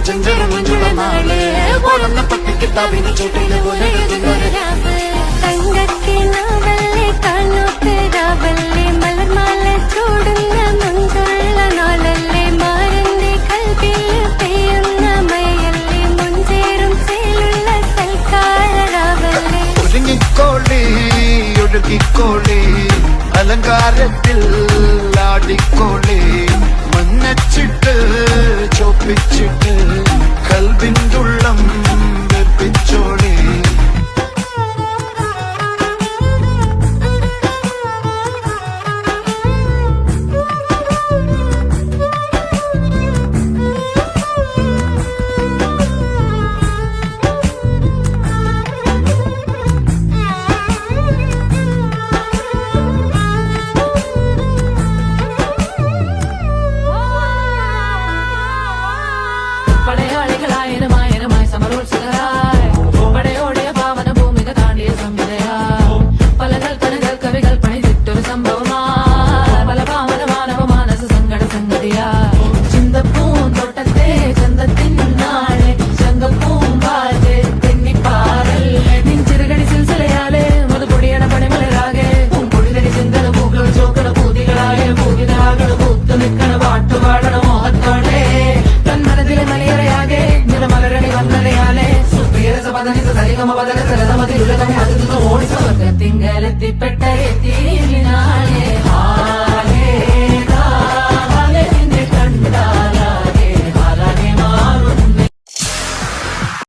ചെഞ്ചര മഞ്ചുള നാളെ ഓളന്ന പട്ടി കിതാബിന് ചോട്ടിലെ പോലെ തങ്കക്കിനാവല്ലേ കാണുത്തരാവല്ലേ മലർമാല ചൂടുന്ന മുൻകുള്ള നാളല്ലേ മാരന്റെ കൽവിൽ പെയ്യുന്ന മഴയല്ലേ മുൻചേരും ചേലുള്ള സൽക്കാരരാവല്ലേ ഒരുങ്ങിക്കോളി ഒഴുകിക്കോളി അലങ്കാരത്തിൽ ആടിക്കോളി മഞ്ഞച്ചിട്ട് ചോപ്പിച്ചിട്ട് കൽവിന്തുള്ളം വെപ്പിച്ചോളി പടയാളികളായനമായനമായി സമരോത്സുകരായി പടയോടിയ പാവന ഭൂമിക താണ്ടിയ സംവിധയാ പല കൽപ്പനകൾ കവികൾ പണിതിട്ടൊരു സംഭവമായി പല പാവന മാനവ മാനസ സങ്കട സംഗതിയാ ചിന്തപ്പൂന്തോട്ടത്തെ ചന്തത്തിൻ നാളെ ചങ്കപ്പൂമ്പാറ്റ് തെന്നിപ്പാറൽ നെഞ്ചിറുകടി സിൽസിലയാലെ മധുപൊടിയണ പണിമലരാകെ പൂമ്പൊടിതരി ചിന്തന പൂക്കൾ ചോക്കണ പൂതികളായ പൂതികളാകണ പൂത്തു നിൽക്കണ പാട്ടുപാടണ മോഹത്തോടെ തന്മനത്തിലെ മലയറയാകെ നിറമലരണി വന്നലയാലെ സുപ്രിയരസ പദനിസ സരിഗമ പദന സരതമതിരുലതമ അതിർന്നു ഓടി സ്വർഗത്തിങ്കലെത്തിപ്പെട്ട എത്തി